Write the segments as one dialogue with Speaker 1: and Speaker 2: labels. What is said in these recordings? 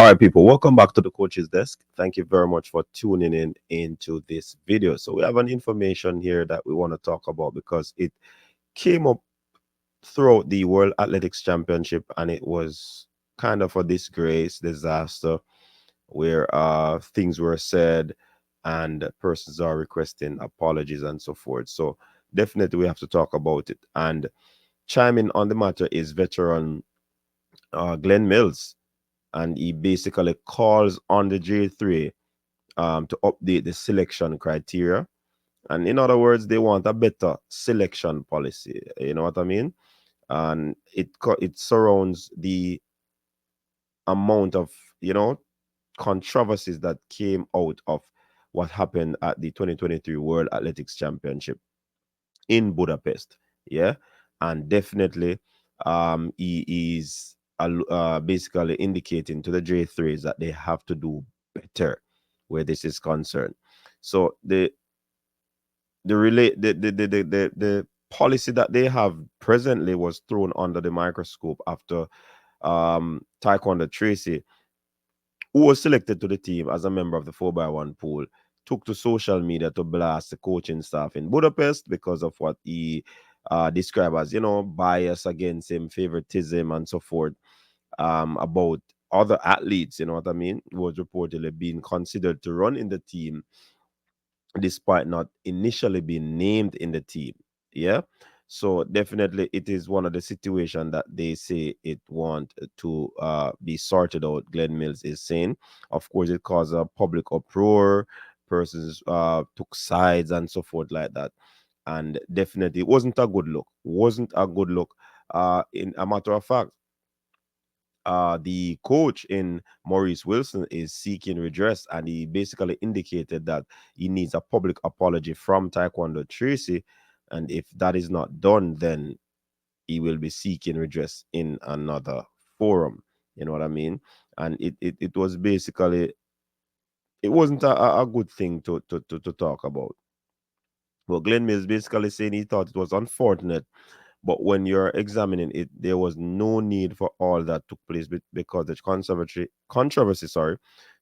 Speaker 1: All right, people, welcome back to the coach's desk. Thank you very much for tuning in into this video. So we have an information here that we want to talk about because it came up throughout the World Athletics Championship, and it was kind of a disgrace, disaster, where things were said and persons are requesting apologies and so forth. So definitely we have to talk about it. And chiming on the matter is veteran Glen Mills, and he basically calls on the J3 to update the selection criteria. And in other words, they want a better selection policy. You know what I mean? And it surrounds the amount of controversies that came out of what happened at the 2023 World Athletics Championship in Budapest. Yeah, and definitely, he is basically indicating to the J3s that they have to do better where this is concerned. So the policy that they have presently was thrown under the microscope after Taekwondo Tracy, who was selected to the team as a member of the 4x1 pool, took to social media to blast the coaching staff in Budapest because of what he described as, bias against him, favoritism, and so forth, about other athletes, you know what I mean, who was reportedly being considered to run in the team despite not initially being named in the team. Yeah. So definitely it is one of the situations that they say it want to be sorted out. Glen Mills is saying, of course, it caused a public uproar. Persons took sides and so forth like that, and definitely it wasn't a good look. Wasn't a good look. In a matter of fact, the coach in Maurice Wilson is seeking redress, and he basically indicated that he needs a public apology from Taekwondo Tracy, and if that is not done, then he will be seeking redress in another forum. You know what I mean? And it was basically, it wasn't a good thing to talk about. Well, Glenn Mills basically saying he thought it was unfortunate, but when you're examining it, there was no need for all that took place because the controversy,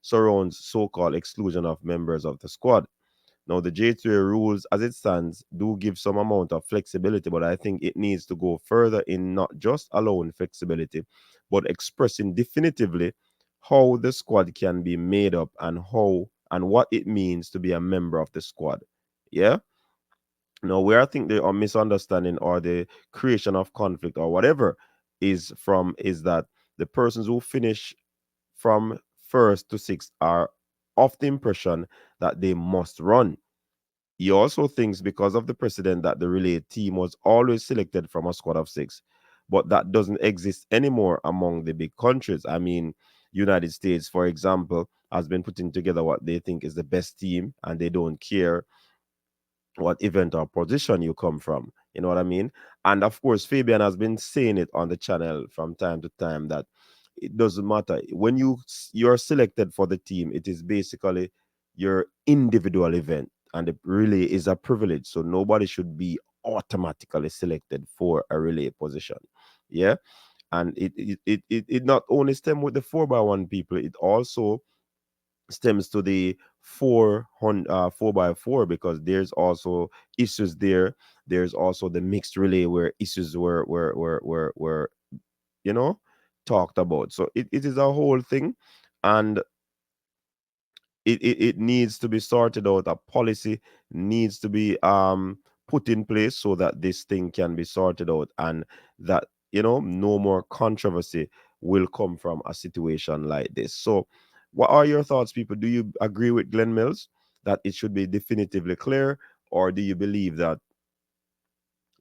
Speaker 1: surrounds so-called exclusion of members of the squad. Now, the J3 rules, as it stands, do give some amount of flexibility, but I think it needs to go further in not just allowing flexibility, but expressing definitively how the squad can be made up and how and what it means to be a member of the squad. Yeah. Now, where I think the misunderstanding or the creation of conflict or whatever is that the persons who finish from first to sixth are of the impression that they must run. He also thinks because of the precedent that the relay team was always selected from a squad of six, but that doesn't exist anymore among the big countries. I mean, United States, for example, has been putting together what they think is the best team, and they don't care what event or position you come from. You know what I mean? And of course, Fabian has been saying it on the channel from time to time that it doesn't matter when you're selected for the team. It is basically your individual event, and the relay is a privilege. So nobody should be automatically selected for a relay position. Yeah, and it not only stem with the 4x1 people, it also stems to the 4x4 because there's also issues there. There's also the mixed relay where issues were you know talked about. So it is a whole thing, and it needs to be sorted out. A policy needs to be put in place so that this thing can be sorted out, and that no more controversy will come from a situation like this. So what are your thoughts, people? Do you agree with Glenn Mills that it should be definitively clear, or do you believe that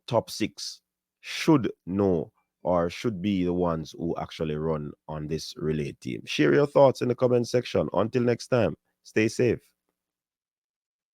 Speaker 1: top six should know or should be the ones who actually run on this relay team? Share your thoughts in the comment section. Until next time, stay safe.